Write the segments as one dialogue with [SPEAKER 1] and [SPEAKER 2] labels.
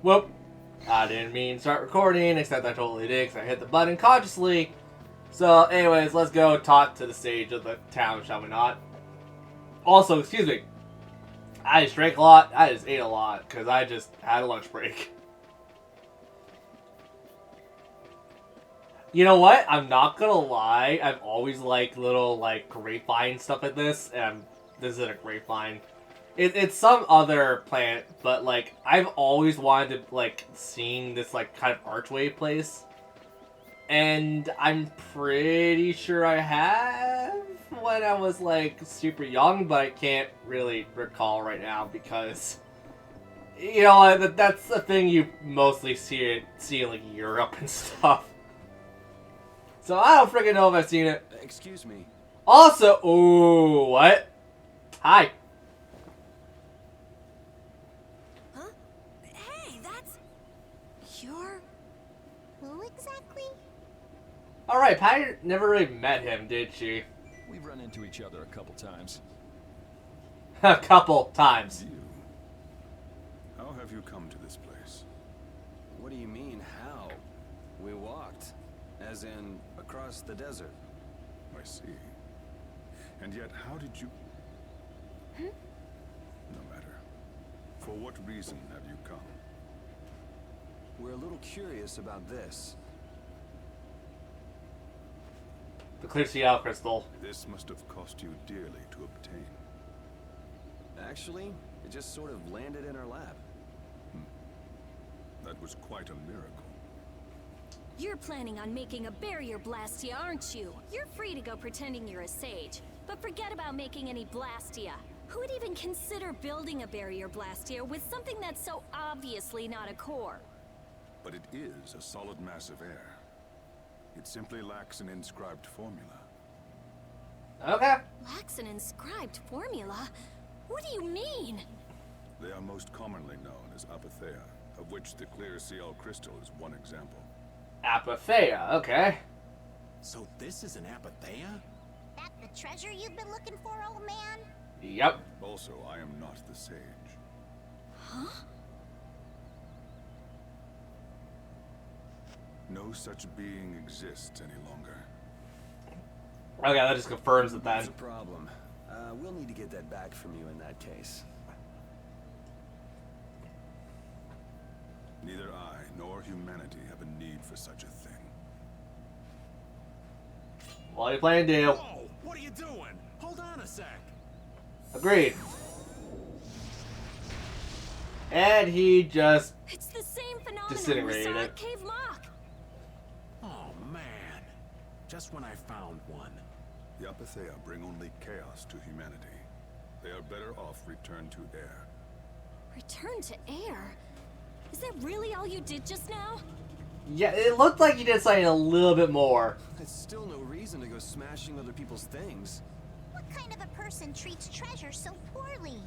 [SPEAKER 1] Whoop. I didn't mean start recording, except I totally did because I hit the button consciously. So, anyways, let's go talk to the stage of the town, shall we not? Also, excuse me. I just drank a lot. I just ate a lot because I just had a lunch break. You know what? I'm not gonna lie. I've always liked little, like, grapevine stuff like this. And this isn't a grapevine. It's some other plant, but, like, I've always wanted to, like, seeing this, like, kind of archway place. And I'm pretty sure I have when I was, like, super young, but I can't really recall right now because, you know, that's a thing you mostly see in, like, Europe and stuff. So I don't freaking know if I've seen it.
[SPEAKER 2] Excuse me.
[SPEAKER 1] Also, ooh, what? Hi.
[SPEAKER 3] Huh? Hey, that's... You're... Who exactly?
[SPEAKER 1] Alright, Patty never really met him, did she?
[SPEAKER 2] We've run into each other a couple times.
[SPEAKER 1] A couple times.
[SPEAKER 4] You. How have you come to this place?
[SPEAKER 2] What do you mean, how? We walked. As in, across the desert.
[SPEAKER 4] I see. And yet, how did you... No matter. For what reason have you come?
[SPEAKER 2] We're a little curious about this.
[SPEAKER 1] The clear CL crystal.
[SPEAKER 4] This must have cost you dearly to obtain.
[SPEAKER 2] Actually, it just sort of landed in our lap.
[SPEAKER 4] That was quite a miracle.
[SPEAKER 3] You're planning on making a barrier blastia, aren't you? You're free to go pretending you're a sage, but forget about making any blastia. Who would even consider building a barrier blastia with something that's so obviously not a core?
[SPEAKER 4] But it is a solid mass of air. It simply lacks an inscribed formula.
[SPEAKER 1] Okay.
[SPEAKER 3] Lacks an inscribed formula? What do you mean?
[SPEAKER 4] They are most commonly known as apatheia, of which the clear CL crystal is one example.
[SPEAKER 1] Apatheia, okay.
[SPEAKER 5] So this is an apatheia?
[SPEAKER 6] That the treasure you've been looking for, old man?
[SPEAKER 1] Yep.
[SPEAKER 4] Also, I am not the sage.
[SPEAKER 3] Huh?
[SPEAKER 4] No such being exists any longer.
[SPEAKER 1] Okay, that just confirms it
[SPEAKER 2] That's
[SPEAKER 1] then.
[SPEAKER 2] a problem. We'll need to get that back from you in that case.
[SPEAKER 4] Neither I nor humanity have a need for such a thing.
[SPEAKER 1] What are you planning to do?
[SPEAKER 5] Whoa! What are you doing? Hold on a sec.
[SPEAKER 1] Agreed. And he just...
[SPEAKER 3] It's the same phenomenon we
[SPEAKER 1] Disintegrated
[SPEAKER 3] saw
[SPEAKER 1] it.
[SPEAKER 3] at Cave Lock.
[SPEAKER 5] Oh man. Just when I found one.
[SPEAKER 4] The apatheia bring only chaos to humanity. They are better off returned to air.
[SPEAKER 3] Return to air? Is that really all you did just now?
[SPEAKER 1] Yeah, it looked like he did something a little bit more.
[SPEAKER 2] It's still no reason to go smashing other people's things.
[SPEAKER 6] What kind of a person treats treasure so poorly?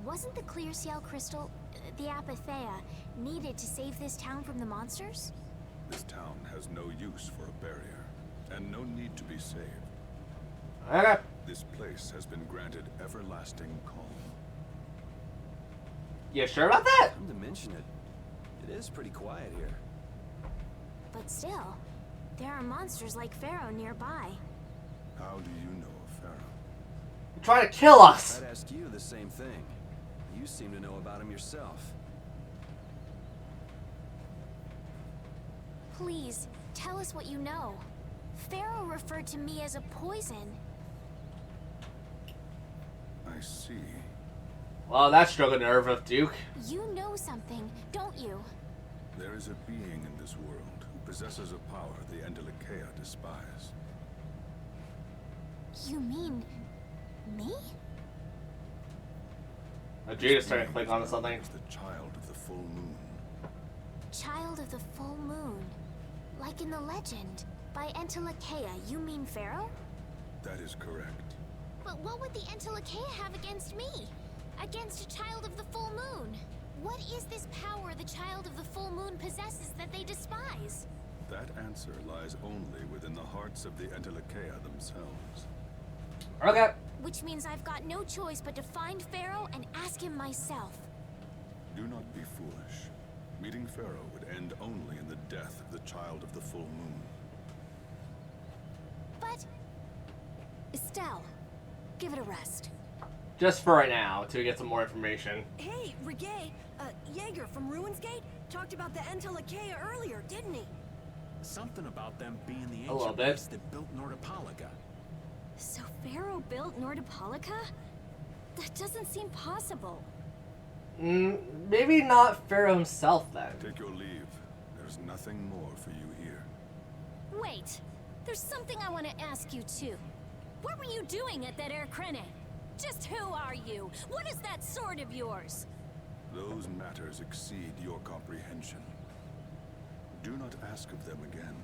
[SPEAKER 7] Wasn't the clear CL crystal, the apatheia, needed to save this town from the monsters?
[SPEAKER 4] This town has no use for a barrier, and no need to be saved.
[SPEAKER 1] Okay.
[SPEAKER 4] This place has been granted everlasting calm.
[SPEAKER 1] You sure about that?
[SPEAKER 2] Come to mention it, it is pretty quiet here.
[SPEAKER 7] But still, there are monsters like Pharaoh nearby.
[SPEAKER 4] How do you know of Pharaoh?
[SPEAKER 1] You're trying to kill us.
[SPEAKER 2] I'd ask you the same thing. You seem to know about him yourself.
[SPEAKER 7] Please, tell us what you know. Pharaoh referred to me as a poison.
[SPEAKER 4] I see.
[SPEAKER 1] Well, that struck a nerve of Duke.
[SPEAKER 7] You know something, don't you?
[SPEAKER 4] There is a being in this world who possesses a power the Endelikeia despise.
[SPEAKER 7] You mean... me?
[SPEAKER 1] Jayde's trying to click onto something.
[SPEAKER 4] Is the child of the full moon.
[SPEAKER 7] Child of the full moon. Like in the legend. By Endelikeia, you mean Pharaoh?
[SPEAKER 4] That is correct.
[SPEAKER 7] But what would the Endelikeia have against me? Against a child of the full moon? What is this power the child of the full moon possesses that they despise?
[SPEAKER 4] That answer lies only within the hearts of the Endelikeia themselves.
[SPEAKER 1] Okay.
[SPEAKER 7] Which means I've got no choice but to find Pharaoh and ask him myself.
[SPEAKER 4] Do not be foolish. Meeting Pharaoh would end only in the death of the child of the full moon.
[SPEAKER 3] But... Estelle, give it a rest.
[SPEAKER 1] Just for right now, until we get some more information.
[SPEAKER 8] Hey, Regay, Jaeger from Ruinsgate talked about the Entelakea earlier, didn't he?
[SPEAKER 5] Something about them being the
[SPEAKER 1] A little
[SPEAKER 5] ancient
[SPEAKER 1] bit.
[SPEAKER 5] race that built Nordopolica.
[SPEAKER 3] So Pharaoh built Nordopolica? That doesn't seem possible.
[SPEAKER 1] Maybe not Pharaoh himself then.
[SPEAKER 4] Take your leave. There's nothing more for you here.
[SPEAKER 3] Wait, there's something I want to ask you too. What were you doing at that Air Krene? Just who are you? What is that sword of yours?
[SPEAKER 4] Those matters exceed your comprehension. Do not ask of them again.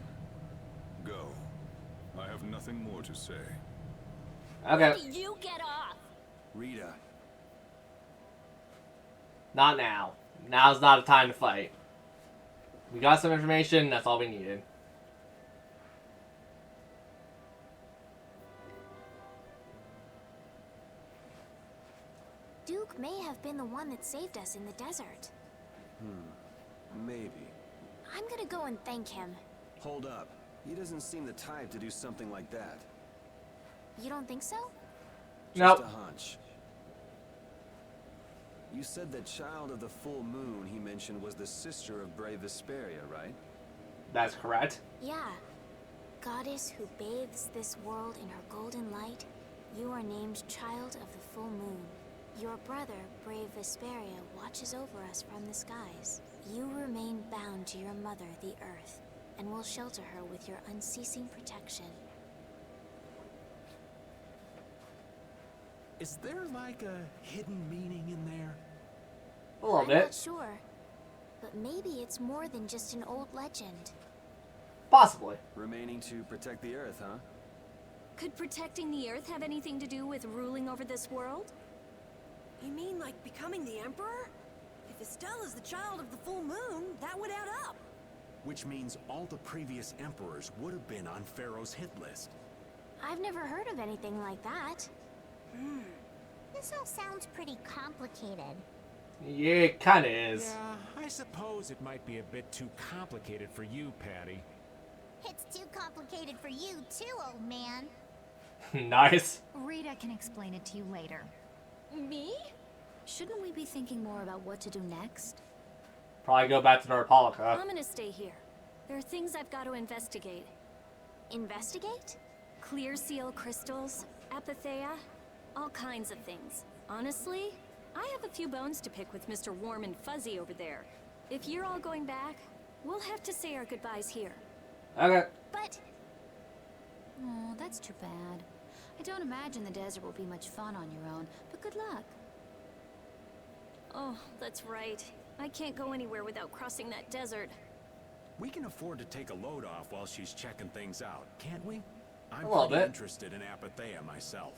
[SPEAKER 4] Go. I have nothing more to say.
[SPEAKER 1] Okay,
[SPEAKER 3] You get off!
[SPEAKER 2] Rita,
[SPEAKER 1] not now. Now's not a time to fight. We got some information, that's all we needed.
[SPEAKER 7] Duke may have been the one that saved us in the desert.
[SPEAKER 2] maybe.
[SPEAKER 7] I'm gonna go and thank him.
[SPEAKER 2] Hold up. He doesn't seem the type to do something like that.
[SPEAKER 7] You don't think so?
[SPEAKER 1] Nope.
[SPEAKER 2] Just a hunch. You said that child of the full moon he mentioned was the sister of brave Vesperia, right?
[SPEAKER 1] That's correct.
[SPEAKER 7] Yeah. Goddess who bathes this world in her golden light, you are named Child of the Full Moon. Your brother, brave Vesperia, watches over us from the skies. You remain bound to your mother, the Earth, and will shelter her with your unceasing protection.
[SPEAKER 5] Is there like a hidden meaning in there?
[SPEAKER 1] A little
[SPEAKER 7] I'm
[SPEAKER 1] bit.
[SPEAKER 7] not sure, but maybe it's more than just an old legend.
[SPEAKER 1] Possibly.
[SPEAKER 2] Remaining to protect the Earth, huh?
[SPEAKER 3] Could protecting the Earth have anything to do with ruling over this world?
[SPEAKER 8] You mean like becoming the Emperor? If Estelle is the child of the full moon, that would add up.
[SPEAKER 5] Which means all the previous emperors would have been on Pharaoh's hit list.
[SPEAKER 7] I've never heard of anything like that.
[SPEAKER 6] This all sounds pretty complicated.
[SPEAKER 1] Yeah, it kinda is.
[SPEAKER 5] Yeah, I suppose it might be a bit too complicated for you, Patty.
[SPEAKER 6] It's too complicated for you too, old man.
[SPEAKER 1] Nice.
[SPEAKER 9] Rita can explain it to you later.
[SPEAKER 3] Me?
[SPEAKER 9] Shouldn't we be thinking more about what to do next?
[SPEAKER 1] Probably go back to Nordopolica.
[SPEAKER 3] I'm gonna stay here. There are things I've got to investigate.
[SPEAKER 7] Investigate?
[SPEAKER 3] Clear seal crystals, apatheia, all kinds of things. Honestly, I have a few bones to pick with Mr. Warm and Fuzzy over there. If you're all going back, we'll have to say our goodbyes here.
[SPEAKER 1] Okay.
[SPEAKER 7] But
[SPEAKER 9] Oh, that's too bad. I don't imagine the desert will be much fun on your own, but good luck.
[SPEAKER 3] Oh, that's right. I can't go anywhere without crossing that desert.
[SPEAKER 5] We can afford to take a load off while she's checking things out, can't we? I'm
[SPEAKER 1] A little
[SPEAKER 5] pretty
[SPEAKER 1] bit.
[SPEAKER 5] interested in Apatheia myself.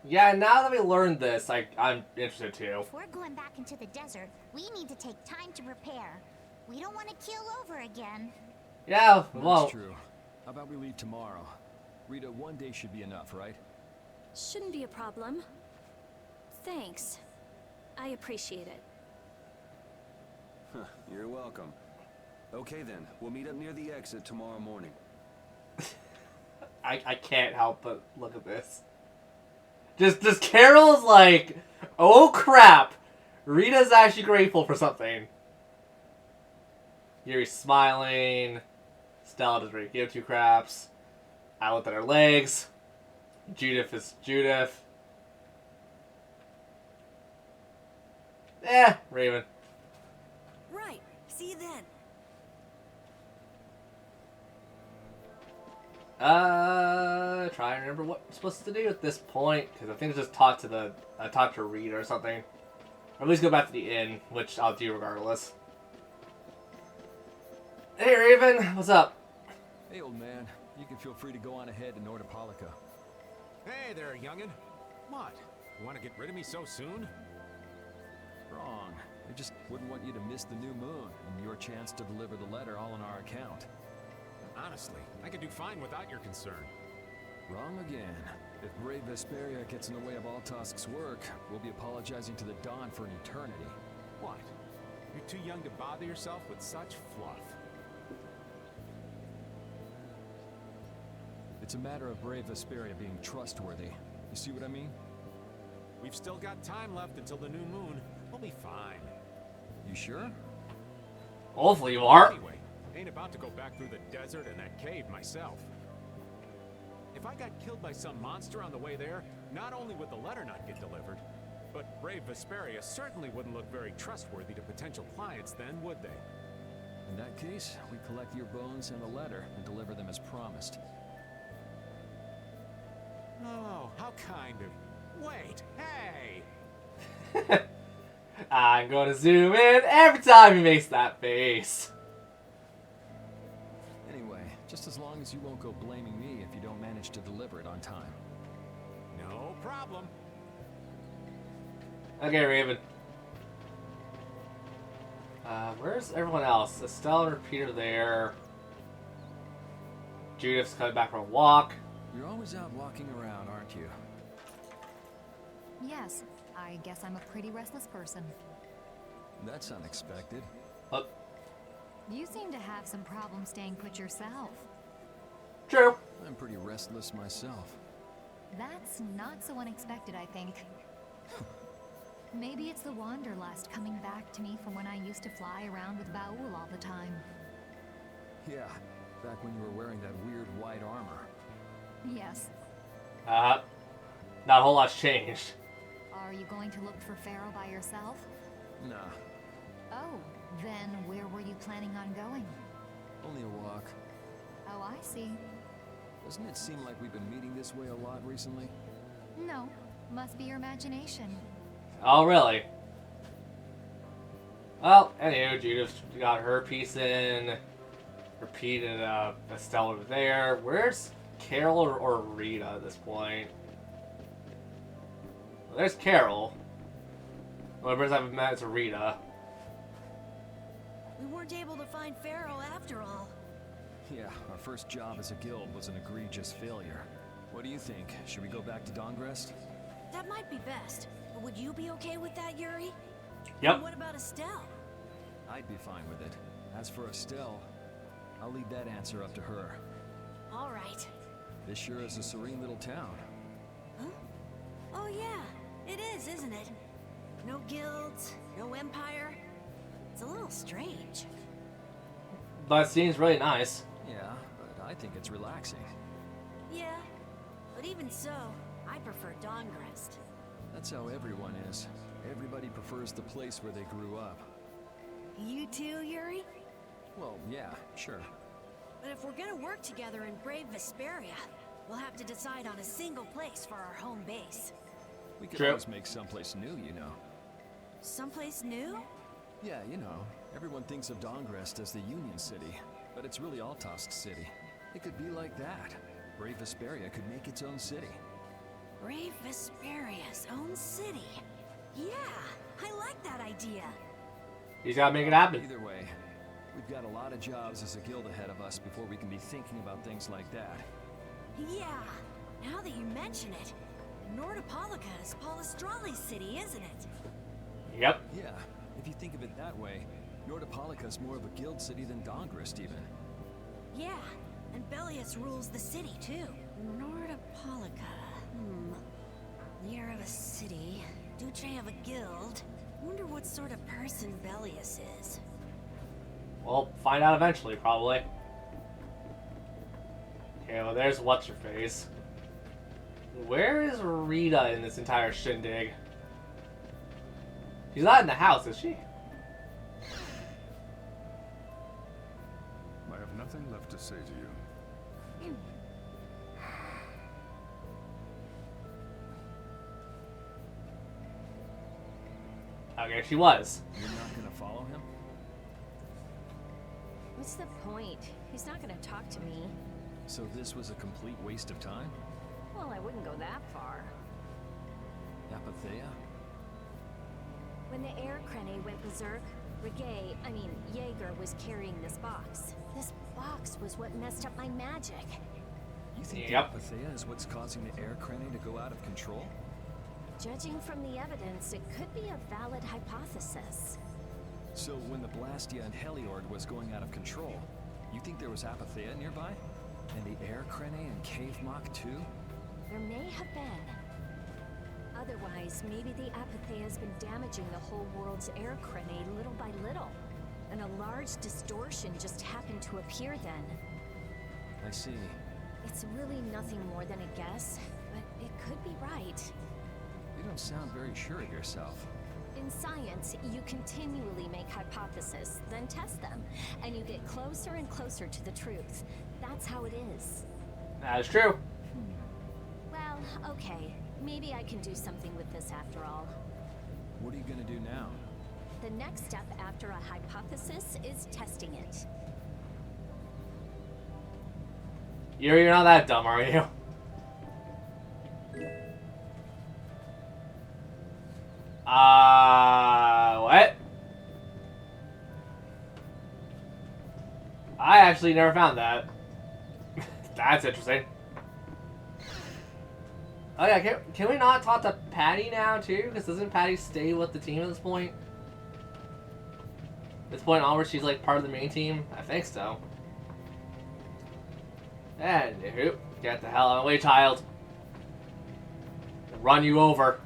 [SPEAKER 1] Yeah, now that we learned this, I'm interested too.
[SPEAKER 6] If we're going back into the desert, we need to take time to prepare. We don't want to keel over again.
[SPEAKER 1] Yeah, well,
[SPEAKER 10] That's true. How about we leave tomorrow? Rita, one day should be enough, right?
[SPEAKER 3] Shouldn't be a problem. Thanks. I appreciate it.
[SPEAKER 2] Huh, you're welcome. Okay then, we'll meet up near the exit tomorrow morning.
[SPEAKER 1] I can't help but look at this. Just Carol's like, oh crap, Rita's actually grateful for something. Yuri's smiling. Stella doesn't really give two craps. I looked at her legs. Judith is Judith. Raven.
[SPEAKER 8] Right. See you then.
[SPEAKER 1] Try and remember what I'm supposed to do at this point, because I think I just talk to Rita or something. Or at least go back to the inn, which I'll do regardless. Hey Raven, what's up?
[SPEAKER 10] Hey, old man. You can feel free to go on ahead to Nordopolica.
[SPEAKER 5] Hey there, youngin'. What? You want to get rid of me so soon?
[SPEAKER 10] Wrong. I just wouldn't want you to miss the new moon and your chance to deliver the letter all on our account.
[SPEAKER 5] Honestly, I could do fine without your concern.
[SPEAKER 10] Wrong again. If brave Vesperia gets in the way of all Tusk's work, we'll be apologizing to the Dawn for an eternity.
[SPEAKER 5] What? You're too young to bother yourself with such fluff.
[SPEAKER 10] It's a matter of brave Vesperia being trustworthy. You see what I mean?
[SPEAKER 5] We've still got time left until the new moon. We'll be fine.
[SPEAKER 10] You sure?
[SPEAKER 1] Hopefully you are.
[SPEAKER 5] Anyway, ain't about to go back through the desert and that cave myself. If I got killed by some monster on the way there, not only would the letter not get delivered, but brave Vesperia certainly wouldn't look very trustworthy to potential clients then, would they?
[SPEAKER 10] In that case, we collect your bones and the letter and deliver them as promised.
[SPEAKER 5] Oh, how kind of... Wait, hey!
[SPEAKER 1] I'm going to zoom in every time he makes that face.
[SPEAKER 10] Anyway, just as long as you won't go blaming me if you don't manage to deliver it on time.
[SPEAKER 5] No problem.
[SPEAKER 1] Okay, Raven. Where's everyone else? Estelle and Peter there. Judith's coming back from a walk.
[SPEAKER 10] You're always out walking around, aren't you?
[SPEAKER 11] Yes, I guess I'm a pretty restless person.
[SPEAKER 10] That's unexpected.
[SPEAKER 11] You seem to have some problem staying put yourself.
[SPEAKER 1] True.
[SPEAKER 10] I'm pretty restless myself.
[SPEAKER 11] That's not so unexpected, I think. Maybe it's the wanderlust coming back to me from when I used to fly around with Baul all the time.
[SPEAKER 10] Yeah, back when you were wearing that weird white armor.
[SPEAKER 11] Yes.
[SPEAKER 1] Not a whole lot's changed.
[SPEAKER 11] Are you going to look for Pharaoh by yourself?
[SPEAKER 10] Nah,
[SPEAKER 11] Oh, then where were you planning on going?
[SPEAKER 10] only a walk.
[SPEAKER 11] Oh, I see.
[SPEAKER 10] Doesn't it seem like we've been meeting this way a lot recently?
[SPEAKER 11] No, must be your imagination.
[SPEAKER 1] Oh, really? Well, anyway, Judith got her piece in. Repeat and Estelle over there. Where's Carol or Rita at this point? Well, there's Carol. The only person I've met is Rita.
[SPEAKER 8] We weren't able to find Pharaoh after all.
[SPEAKER 10] Yeah, our first job as a guild was an egregious failure. What do you think? Should we go back to Dongrest?
[SPEAKER 8] That might be best. But would you be okay with that, Yuri?
[SPEAKER 1] Yep.
[SPEAKER 8] And what about Estelle?
[SPEAKER 10] I'd be fine with it. As for Estelle, I'll leave that answer up to her.
[SPEAKER 8] All right.
[SPEAKER 10] This sure is a serene little town.
[SPEAKER 8] Huh? Oh yeah, it is, isn't it? No guilds, no empire. It's a little strange.
[SPEAKER 1] But it seems really nice.
[SPEAKER 10] Yeah, but I think it's relaxing.
[SPEAKER 8] Yeah, but even so, I prefer Dongrest.
[SPEAKER 10] That's how everyone is. Everybody prefers the place where they grew up.
[SPEAKER 8] You too, Yuri?
[SPEAKER 10] Well, yeah, sure.
[SPEAKER 8] But if we're gonna work together in brave Vesperia, we'll have to decide on a single place for our home base.
[SPEAKER 10] We could
[SPEAKER 1] True.
[SPEAKER 10] always make someplace new, you know.
[SPEAKER 8] Someplace new?
[SPEAKER 10] Yeah, you know, everyone thinks of Dongrest as the Union City, but it's really Altosk City. It could be like that. Brave Vesperia could make its own city.
[SPEAKER 8] Brave Vesperia's own city. Yeah, I like that idea.
[SPEAKER 1] He's gotta make it happen.
[SPEAKER 10] Either way, we've got a lot of jobs as a guild ahead of us before we can be thinking about things like that.
[SPEAKER 8] Yeah, now that you mention it, Nordopolica is Polistrali's city, isn't it?
[SPEAKER 1] Yep.
[SPEAKER 10] Yeah, if you think of it that way, Nordopolica's more of a guild city than Dongrest even.
[SPEAKER 8] Yeah, and Bellius rules the city too. Nordopolica. Leader of a city, Duce of a guild. Wonder what sort of person Bellius is.
[SPEAKER 1] We'll find out eventually, probably. Okay, well, there's what's-her-face. Where is Rita in this entire shindig? She's not in the house, is she?
[SPEAKER 4] I have nothing left to say to you.
[SPEAKER 1] Okay, she was.
[SPEAKER 10] You're not gonna follow him?
[SPEAKER 3] What's the point? He's not gonna talk to me.
[SPEAKER 10] So this was a complete waste of time?
[SPEAKER 3] Well, I wouldn't go that far.
[SPEAKER 10] Apatheia?
[SPEAKER 3] When the air crane went berserk, Jaeger was carrying this box. This box was what messed up my magic.
[SPEAKER 10] You think
[SPEAKER 1] Yep.
[SPEAKER 10] the Apatheia is what's causing the air crane to go out of control?
[SPEAKER 3] Judging from the evidence, it could be a valid hypothesis.
[SPEAKER 10] So when the Blastia and Heliord was going out of control, you think there was Apathea nearby? And the Air Krene and Cave Mock too?
[SPEAKER 3] There may have been. Otherwise, maybe the Apathea has been damaging the whole world's air Krene little by little. And a large distortion just happened to appear then.
[SPEAKER 10] I see.
[SPEAKER 3] It's really nothing more than a guess, but it could be right.
[SPEAKER 10] You don't sound very sure of yourself.
[SPEAKER 3] In science, you continually make hypotheses, then test them, and you get closer and closer to the truth. That's how it is.
[SPEAKER 1] That is true.
[SPEAKER 3] Well, okay. Maybe I can do something with this after all.
[SPEAKER 10] What are you gonna do now?
[SPEAKER 3] The next step after a hypothesis is testing it.
[SPEAKER 1] You're not that dumb, are you? What? I actually never found that. That's interesting. Oh yeah, can we not talk to Patty now too? Because doesn't Patty stay with the team at this point? At this point onward, she's like part of the main team? I think so. And get the hell out of the way, child. I'll run you over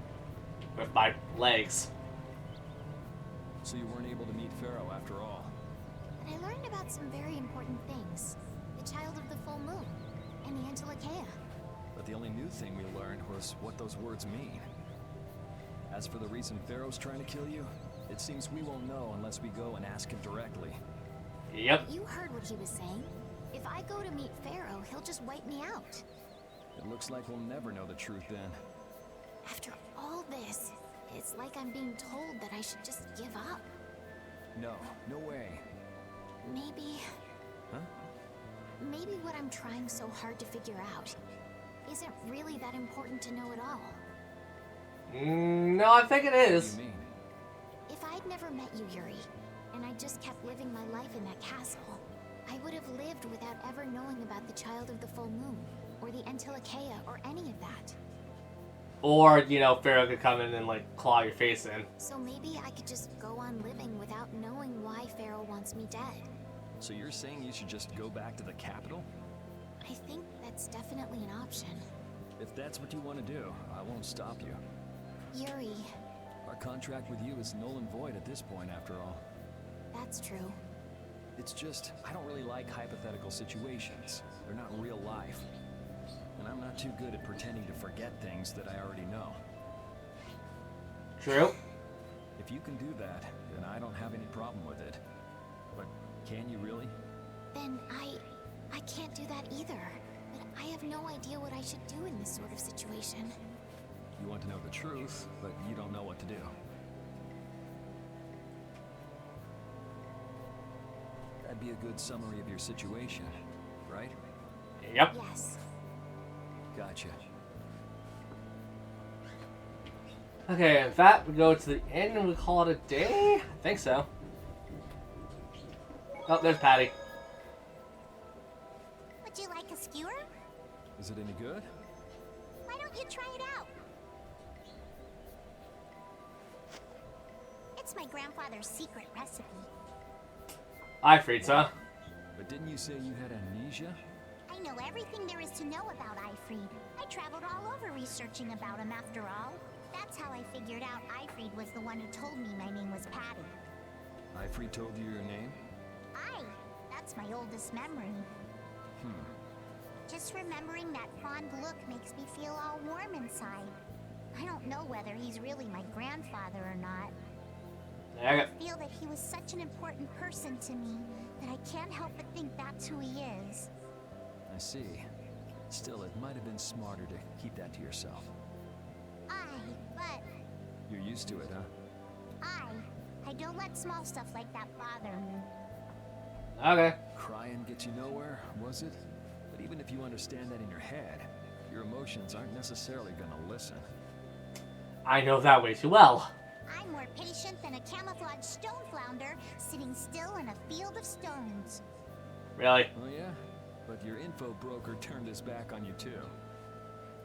[SPEAKER 1] with my legs.
[SPEAKER 10] So you weren't able to meet Pharaoh after all.
[SPEAKER 6] But I learned about some very important things. The child of the full moon, and the Antilochaea.
[SPEAKER 10] But the only new thing we learned was what those words mean. As for the reason Pharaoh's trying to kill you, it seems we won't know unless we go and ask him directly.
[SPEAKER 1] Yep.
[SPEAKER 6] You heard what he was saying. If I go to meet Pharaoh, he'll just wipe me out.
[SPEAKER 10] It looks like we'll never know the truth then.
[SPEAKER 6] After all this, it's like I'm being told that I should just give up.
[SPEAKER 10] No, no way.
[SPEAKER 6] Maybe...
[SPEAKER 10] Huh?
[SPEAKER 6] Maybe what I'm trying so hard to figure out isn't really that important to know at all.
[SPEAKER 1] No, I think it is.
[SPEAKER 10] What do you mean?
[SPEAKER 6] If I'd never met you, Yuri, and I just kept living my life in that castle, I would have lived without ever knowing about the Child of the Full Moon, or the Antilochaea, or any of that.
[SPEAKER 1] Or, you know, Pharaoh could come in and, like, claw your face in.
[SPEAKER 6] So maybe I could just go on living without knowing why Pharaoh wants me dead.
[SPEAKER 10] So you're saying you should just go back to the capital?
[SPEAKER 6] I think that's definitely an option.
[SPEAKER 10] If that's what you want to do, I won't stop you.
[SPEAKER 6] Yuri,
[SPEAKER 10] Our contract with you is null and void at this point, after all.
[SPEAKER 6] that's true.
[SPEAKER 10] It's just, I don't really like hypothetical situations. They're not real life. And I'm not too good at pretending to forget things that I already know.
[SPEAKER 1] True.
[SPEAKER 10] If you can do that, then I don't have any problem with it. But can you really?
[SPEAKER 6] Then I can't do that either. But I have no idea what I should do in this sort of situation.
[SPEAKER 10] You want to know the truth, but you don't know what to do. That'd be a good summary of your situation, right?
[SPEAKER 1] Yep.
[SPEAKER 6] Yes.
[SPEAKER 10] Gotcha.
[SPEAKER 1] Okay, with that, we go to the end and we call it a day? I think so. Oh, there's Patty.
[SPEAKER 6] Would you like a skewer?
[SPEAKER 10] Is it any good?
[SPEAKER 6] Why don't you try it out? It's my grandfather's secret recipe.
[SPEAKER 1] Hi, Frieza.
[SPEAKER 10] But didn't you say you had amnesia?
[SPEAKER 6] I know everything there is to know about Ifrid. I traveled all over researching about him after all. That's how I figured out Ifrid was the one who told me my name was Patty.
[SPEAKER 10] Ifrid told you your name?
[SPEAKER 6] That's my oldest memory. Just remembering that fond look makes me feel all warm inside. I don't know whether he's really my grandfather or not. I feel that he was such an important person to me that I can't help but think that's who he is.
[SPEAKER 10] I see. Still, it might have been smarter to keep that to yourself.
[SPEAKER 6] But
[SPEAKER 10] You're used to it, huh?
[SPEAKER 6] I don't let small stuff like that bother me.
[SPEAKER 1] Okay.
[SPEAKER 10] Crying gets you nowhere, was it? But even if you understand that in your head, your emotions aren't necessarily gonna listen.
[SPEAKER 1] I know that way too well.
[SPEAKER 6] I'm more patient than a camouflaged stone flounder sitting still in a field of stones.
[SPEAKER 1] Really?
[SPEAKER 10] Oh yeah? But your info broker turned his back on you too.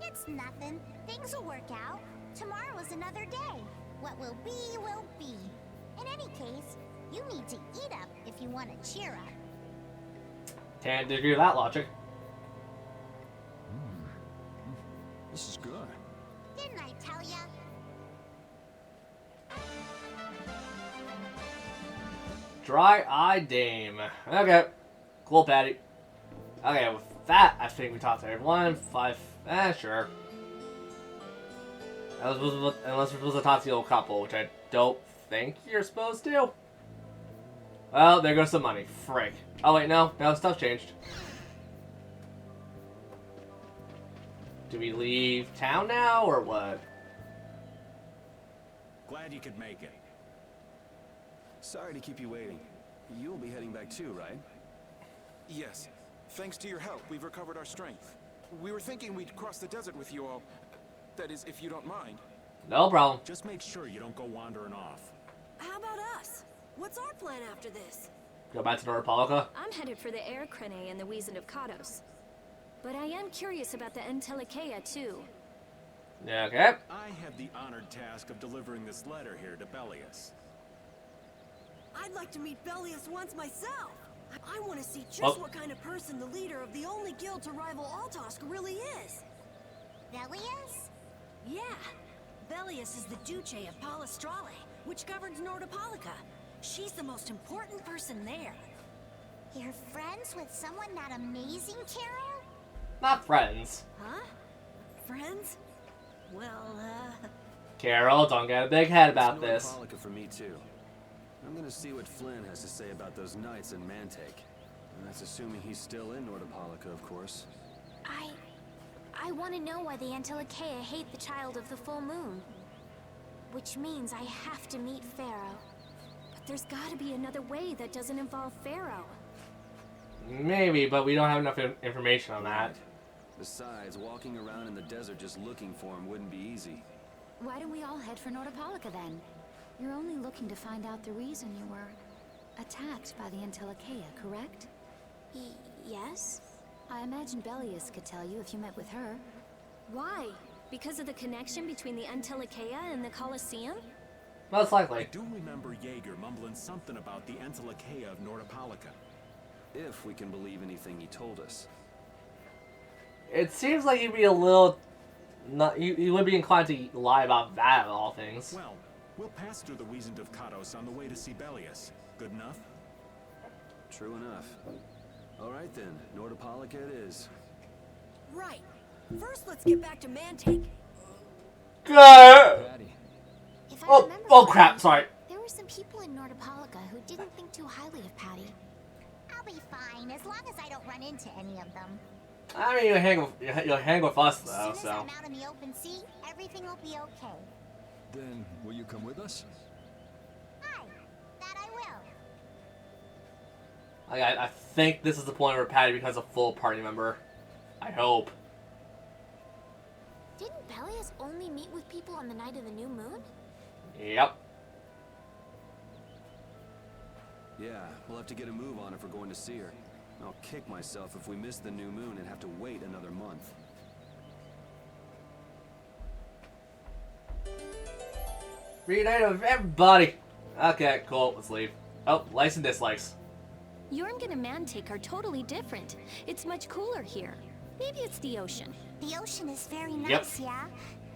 [SPEAKER 6] It's nothing. Things will work out. Tomorrow is another day. What will be, will be. In any case, you want to cheer up.
[SPEAKER 1] Can't disagree with that logic.
[SPEAKER 10] This is good.
[SPEAKER 6] Didn't I tell ya?
[SPEAKER 1] Dry-eyed dame. Okay. Cool, Patty. Okay, with that, I think we talked to everyone. 5. Sure. Unless we're supposed to talk to the old couple, which I don't think you're supposed to. Well, there goes some money. Frick. Oh, wait, no. No, stuff changed. Do we leave town now, or what?
[SPEAKER 5] Glad you could make it.
[SPEAKER 2] Sorry to keep you waiting. You'll be heading back too, right?
[SPEAKER 12] Yes. Thanks to your help, we've recovered our strength. We were thinking we'd cross the desert with you all. That is, if you don't mind.
[SPEAKER 1] No problem.
[SPEAKER 5] Just make sure you don't go wandering off.
[SPEAKER 8] How about us? What's our plan after this?
[SPEAKER 1] Go back to Nordopolica.
[SPEAKER 3] I'm headed for the Air Crane and the Wizened of Kados. But I am curious about the Entelikeia, too.
[SPEAKER 1] Yeah, okay.
[SPEAKER 5] I have the honored task of delivering this letter here to Bellius.
[SPEAKER 8] I'd like to meet Bellius once myself. I want to see just what kind of person the leader of the only guild to rival Altosk really is.
[SPEAKER 6] Bellius?
[SPEAKER 8] Yeah. Bellius is the Duce of Palestrale, which governs Nordopolica. She's the most important person there.
[SPEAKER 6] You're friends with someone that amazing, Carol?
[SPEAKER 1] Not friends.
[SPEAKER 8] Huh? Friends? Well,
[SPEAKER 1] Carol, don't get a big head about
[SPEAKER 2] It's
[SPEAKER 1] this.
[SPEAKER 2] Nordopolica for me too. I'm gonna see what Flynn has to say about those knights in Mantake. And that's assuming he's still in Nordopolica, of course.
[SPEAKER 7] I want to know why the Entelikeia hate the child of the full moon. Which means I have to meet Pharaoh.
[SPEAKER 3] But there's gotta be another way that doesn't involve Pharaoh.
[SPEAKER 1] Maybe, but we don't have enough information on that.
[SPEAKER 2] Besides, walking around in the desert just looking for him wouldn't be easy.
[SPEAKER 9] Why don't we all head for Nordopolica then? You're only looking to find out the reason you were attacked by the Entelikeia, correct?
[SPEAKER 7] Yes?
[SPEAKER 9] I imagine Bellius could tell you if you met with her.
[SPEAKER 3] Why? Because of the connection between the Entelikeia and the Colosseum?
[SPEAKER 1] Most likely.
[SPEAKER 5] I do remember Jaeger mumbling something about the Entelikeia of Nordopolica.
[SPEAKER 2] If we can believe anything he told us.
[SPEAKER 1] It seems like he'd be a little... You would be inclined to lie about that of all things.
[SPEAKER 5] Well, we'll pass through the Wizened of Kados on the way to see Bellius. Good enough?
[SPEAKER 2] True enough. Alright then, Nordopolica it is.
[SPEAKER 8] right. First, let's get back to Mantake.
[SPEAKER 10] Patty.
[SPEAKER 7] If I
[SPEAKER 1] Oh,
[SPEAKER 7] remember
[SPEAKER 1] oh
[SPEAKER 7] correctly,
[SPEAKER 1] crap, sorry.
[SPEAKER 7] There were some people in Nordopolica who didn't think too highly of Patty.
[SPEAKER 6] I'll be fine, as long as I don't run into any of them.
[SPEAKER 1] I mean, you'll hang with us, though,
[SPEAKER 6] As soon as
[SPEAKER 1] so...
[SPEAKER 6] I'm out in the open sea, everything will be okay.
[SPEAKER 10] Then, will you come with us?
[SPEAKER 6] Aye, that I will.
[SPEAKER 1] I think this is the point where Patty becomes a full party member. I hope.
[SPEAKER 7] Didn't Bellius only meet with people on the night of the new moon?
[SPEAKER 1] Yep.
[SPEAKER 2] Yeah, we'll have to get a move on if we're going to see her. I'll kick myself if we miss the new moon and have to wait another month.
[SPEAKER 1] Reunite with everybody. Okay, cool. Let's leave. Oh, likes and dislikes.
[SPEAKER 3] Jormungand and Mantake are totally different. It's much cooler here. Maybe it's the ocean.
[SPEAKER 6] The ocean is very
[SPEAKER 1] Yep.
[SPEAKER 6] nice, yeah?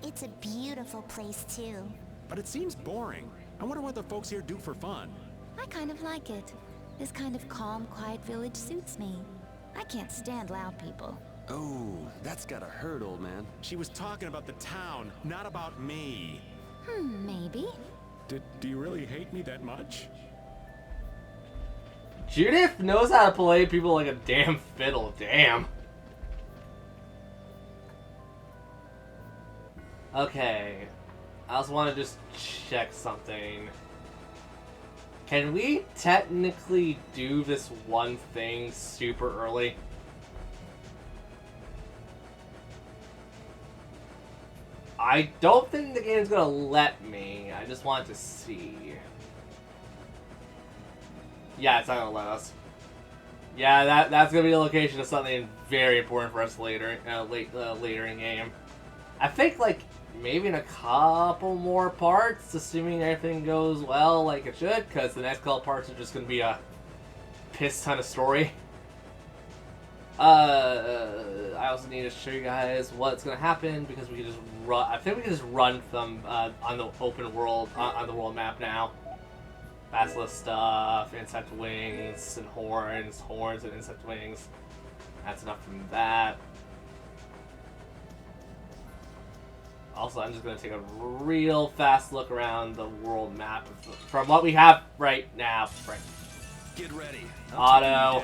[SPEAKER 6] It's a beautiful place, too.
[SPEAKER 5] But it seems boring. I wonder what the folks here do for fun.
[SPEAKER 9] I kind of like it. This kind of calm, quiet village suits me. I can't stand loud people.
[SPEAKER 2] Oh, that's gotta hurt, old man.
[SPEAKER 5] She was talking about the town, not about me.
[SPEAKER 9] Maybe.
[SPEAKER 5] Do you really hate me that much?
[SPEAKER 1] Judith knows how to play people like a damn fiddle. Damn. Okay. I also want to just check something. Can we technically do this one thing super early? I don't think the game's gonna let me. I just want to see. Yeah, it's not gonna let us. Yeah, that's gonna be the location of something very important for us later, later in game. I think like maybe in a couple more parts, assuming everything goes well like it should, because the next couple parts are just gonna be a piss ton of story. I also need to show you guys what's gonna happen because we can just run. I think we can just run from on the open world on the world map now. Basilisk stuff, insect wings and horns and insect wings. That's enough from that. Also, I'm just gonna take a real fast look around the world map from what we have right now. Right.
[SPEAKER 2] Get ready.
[SPEAKER 1] Auto.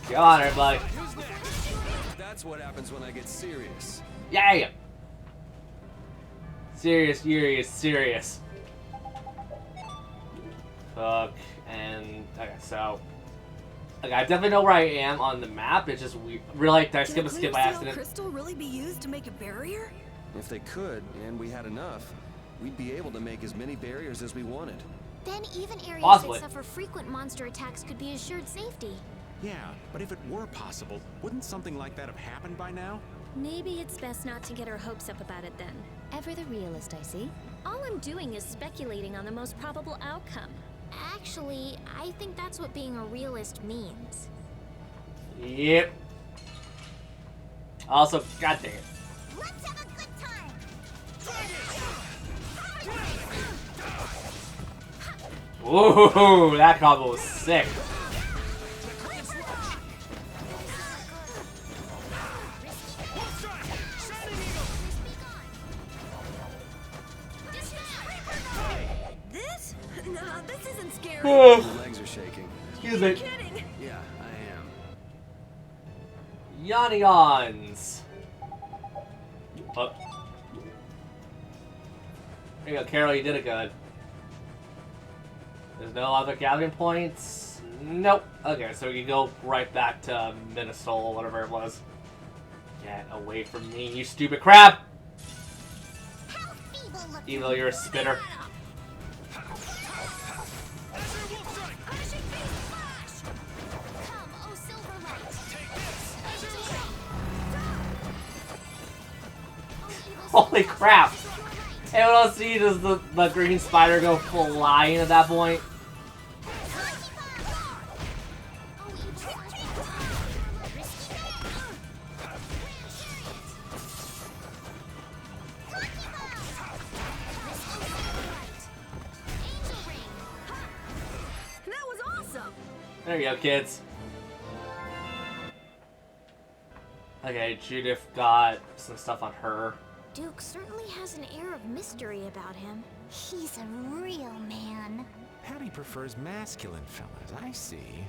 [SPEAKER 1] Come on, everybody.
[SPEAKER 2] That's what happens when I get serious.
[SPEAKER 1] Yeah. Serious. Fuck. And okay, so I definitely know where I am on the map. It's just we really did I skip a skip by accident.
[SPEAKER 8] Crystal really be used to make a barrier?
[SPEAKER 2] If they could, and we had enough, we'd be able to make as many barriers as we wanted.
[SPEAKER 7] Then even areas
[SPEAKER 1] Possibly.
[SPEAKER 7] that suffer frequent monster attacks could be assured safety.
[SPEAKER 5] Yeah, but if it were possible, wouldn't something like that have happened by now?
[SPEAKER 3] Maybe it's best not to get our hopes up about it then.
[SPEAKER 9] Ever the realist, I see.
[SPEAKER 3] All I'm doing is speculating on the most probable outcome.
[SPEAKER 7] Actually, I think that's what being a realist means.
[SPEAKER 1] Yep. Also, god dang it.
[SPEAKER 6] Let's have a good time.
[SPEAKER 1] Woohoo! That combo was sick.
[SPEAKER 8] This? No, this isn't scary.
[SPEAKER 2] Your legs are shaking.
[SPEAKER 1] Excuse me.
[SPEAKER 8] Kidding.
[SPEAKER 2] Yeah, I am.
[SPEAKER 1] Yawns. Oh. There you go, Carol, you did it good. There's no other gathering points? Nope. Okay, so you go right back to Minnesota, whatever it was. Get away from me, you stupid crab! Even though you're a spitter. Holy crap! Anyone else see does the green spider go flying at that point?
[SPEAKER 8] That was awesome.
[SPEAKER 1] There you go, kids. Okay, Judith got some stuff on her.
[SPEAKER 7] Duke certainly has an air of mystery about him.
[SPEAKER 6] He's a real man.
[SPEAKER 5] Patty prefers masculine fellas, I see.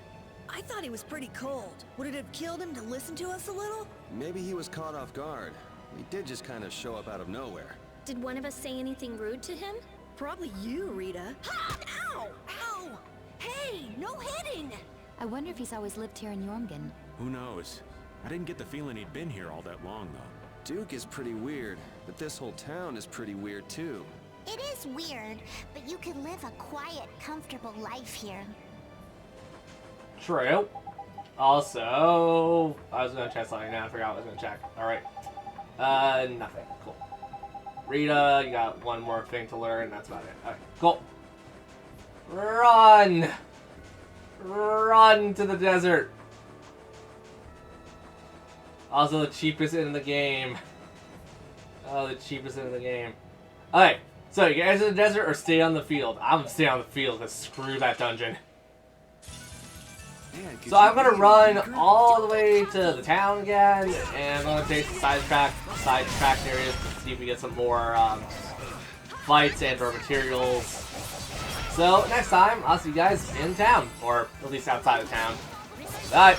[SPEAKER 8] I thought he was pretty cold. Would it have killed him to listen to us a little?
[SPEAKER 2] Maybe he was caught off guard. He did just kind of show up out of nowhere.
[SPEAKER 3] Did one of us say anything rude to him?
[SPEAKER 8] Probably you, Rita. Ha! Ow! Ow! Hey, no hitting!
[SPEAKER 9] I wonder if he's always lived here in Jormungand.
[SPEAKER 5] Who knows? I didn't get the feeling he'd been here all that long, though.
[SPEAKER 2] Duke is pretty weird, but this whole town is pretty weird too.
[SPEAKER 6] It is weird, but you could live a quiet, comfortable life here.
[SPEAKER 1] True. Also, I was gonna check something now. I forgot what I was gonna check. Alright. Nothing. Cool. Rita, you got one more thing to learn. That's about it. Alright, cool. Run! Run to the desert! Also the cheapest in the game. Oh, the cheapest in the game. Alright, so you guys in the desert or stay on the field? I'm gonna stay on the field because screw that dungeon.
[SPEAKER 2] Man,
[SPEAKER 1] So I'm gonna run all the way to the town again, and I'm gonna take some sidetrack areas to see if we get some more fights and or materials. So next time, I'll see you guys in town, or at least outside of town. Bye!